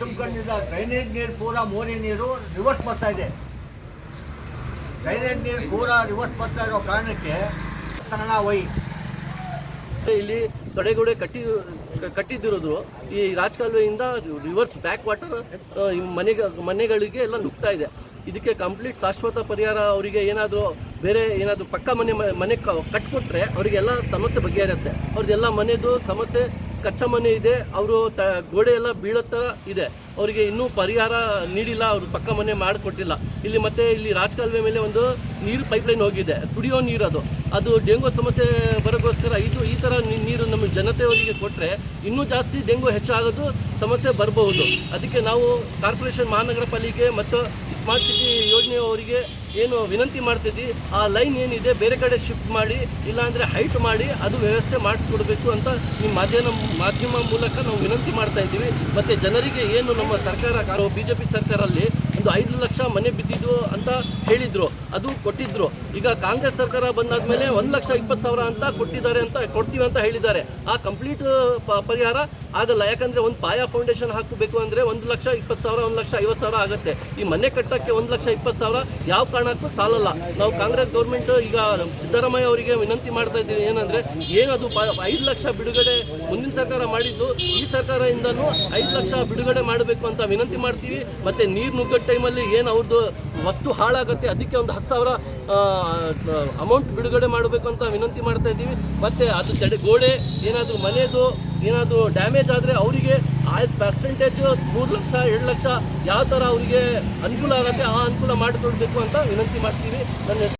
ತುಂಬಿಕೊಂಡಿದ್ದ drainage ನೀರು ಪೂರಾ ಮೋರಿ ನೀರು ರಿವರ್ಸ್ ಬರ್ತಾ ಇದೆ. ಡ್ರೈನೇಜ್ ನೀರು ಪೂರಾ ರಿವರ್ಸ್ ಬರ್ತಾ ಇರೋ ಕಾರಣಕ್ಕೆ ಇಲ್ಲಿ ತಡೆಗೋಡೆ ಕಟ್ಟಿದ್ದಿರೋದು ಈ ರಾಜಕಾಲುವೆಯಿಂದ ರಿವರ್ಸ್ ಬ್ಯಾಕ್ ವಾಟರ್ ಮನೆಗಳಿಗೆ ಎಲ್ಲ ನುಗ್ತಾ ಇದೆ. ಇದಕ್ಕೆ ಕಂಪ್ಲೀಟ್ ಶಾಶ್ವತ ಪರಿಹಾರ ಅವರಿಗೆ ಬೇರೆ ಏನಾದರೂ ಪಕ್ಕ ಮನೆ ಕಟ್ಕೊಟ್ರೆ ಅವರಿಗೆಲ್ಲ ಸಮಸ್ಯೆ ಬಗೆಹರುತ್ತೆ. ಅವ್ರದ್ದೆಲ್ಲ ಮನೆದು ಸಮಸ್ಯೆ ಕಚ್ಚಾ ಮನೆ ಇದೆ, ಅವರು ಗೋಡೆ ಎಲ್ಲ ಬೀಳತ್ತ ಇದೆ, ಅವರಿಗೆ ಇನ್ನೂ ಪರಿಹಾರ ನೀಡಿಲ್ಲ, ಅವರು ಪಕ್ಕ ಮನೆ ಮಾಡಿಕೊಟ್ಟಿಲ್ಲ. ಇಲ್ಲಿ ರಾಜಕಾಲುವೆ ಮೇಲೆ ಒಂದು ನೀರು ಪೈಪ್ಲೈನ್ ಹೋಗಿದೆ, ಕುಡಿಯೋ ನೀರು ಅದು ಡೆಂಗು ಸಮಸ್ಯೆ ಬರೋಕ್ಕೋಸ್ಕರ ಈ ಥರ ನೀರು ನಮ್ಮ ಜನತೆಯವರಿಗೆ ಕೊಟ್ಟರೆ ಇನ್ನೂ ಜಾಸ್ತಿ ಡೆಂಗು ಹೆಚ್ಚಾಗೋದು ಸಮಸ್ಯೆ ಬರಬಹುದು. ಅದಕ್ಕೆ ನಾವು ಕಾರ್ಪೊರೇಷನ್ ಮಹಾನಗರ ಪಾಲಿಕೆ ಮತ್ತು ಸ್ಮಾರ್ಟ್ ಸಿಟಿ ಯೋಜನೆಯವರಿಗೆ ಏನು ವಿನಂತಿ ಮಾಡ್ತಿದ್ವಿ, ಆ ಲೈನ್ ಏನಿದೆ ಬೇರೆ ಕಡೆ ಶಿಫ್ಟ್ ಮಾಡಿ ಇಲ್ಲಾಂದರೆ ಹೈಟ್ ಮಾಡಿ ಅದು ವ್ಯವಸ್ಥೆ ಮಾಡಿಸ್ಕೊಡ್ಬೇಕು ಅಂತ ನಿಮ್ಮ ಮಾಧ್ಯಮ ಮೂಲಕ ನಾವು ವಿನಂತಿ ಮಾಡ್ತಾ ಇದ್ದೀವಿ. ಮತ್ತು ಜನರಿಗೆ ಏನು ನಮ್ಮ ಸರ್ಕಾರ BJP ಸರ್ಕಾರಲ್ಲಿ ಒಂದು 5 ಲಕ್ಷ ಮನೆ ಬಿದ್ದಿದ್ದು ಅಂತ ಹೇಳಿದರು, ಅದು ಕೊಟ್ಟಿದ್ದರು. ಈಗ ಕಾಂಗ್ರೆಸ್ ಸರ್ಕಾರ ಬಂದಾದ್ಮೇಲೆ 1,20,000 ಅಂತ ಕೊಡ್ತೀವಿ ಅಂತ ಹೇಳಿದ್ದಾರೆ. ಆ ಕಂಪ್ಲೀಟ್ ಪರಿಹಾರ ಆಗಲ್ಲ. ಯಾಕಂದರೆ ಒಂದು ಪಾಯ ಫೌಂಡೇಶನ್ ಹಾಕಬೇಕು ಅಂದರೆ 1,20,000 1,50,000 ಆಗುತ್ತೆ. ಈ ಮನೆ ಕಟ್ಟೋಕ್ಕೆ 1,20,000 ಯಾವ ಕಾರಣಕ್ಕೂ ಸಾಲಲ್ಲ. ನಾವು ಕಾಂಗ್ರೆಸ್ ಗೌರ್ಮೆಂಟ್ ಈಗ ಸಿದ್ದರಾಮಯ್ಯ ಅವರಿಗೆ ವಿನಂತಿ ಮಾಡ್ತಾ ಇದ್ದೀವಿ, ಏನಂದರೆ ಏನದು 5 ಲಕ್ಷ ಬಿಡುಗಡೆ ಮುಂದಿನ ಸರ್ಕಾರ ಮಾಡಿದ್ದು, ಈ ಸರ್ಕಾರದಿಂದನೂ 5 ಲಕ್ಷ ಬಿಡುಗಡೆ ಮಾಡಬೇಕು ಅಂತ ವಿನಂತಿ ಮಾಡ್ತೀವಿ. ಮತ್ತು ನೀರು ನುಗ್ಗೋ ಟೈಮಲ್ಲಿ ಏನು ಅವ್ರದ್ದು ವಸ್ತು ಹಾಳಾಗುತ್ತೆ, ಅದಕ್ಕೆ ಒಂದು 10,000 ಅಮೌಂಟ್ ಬಿಡುಗಡೆ ಮಾಡಬೇಕು ಅಂತ ವಿನಂತಿ ಮಾಡ್ತಾ ಇದ್ದೀವಿ. ಮತ್ತು ಅದು ಗೋಡೆ ಏನಾದರೂ ಮನೆಯದು ಏನಾದರೂ ಡ್ಯಾಮೇಜ್ ಆದರೆ ಅವರಿಗೆ ಪರ್ಸೆಂಟೇಜ್ 3 ಲಕ್ಷ 2 ಲಕ್ಷ ಯಾವ ಥರ ಅವರಿಗೆ ಅನುಕೂಲ ಆಗುತ್ತೆ ಆ ಅನುಕೂಲ ಮಾಡಿಕೊಡ್ಬೇಕು ಅಂತ ವಿನಂತಿ ಮಾಡ್ತೀವಿ. ನನ್ನ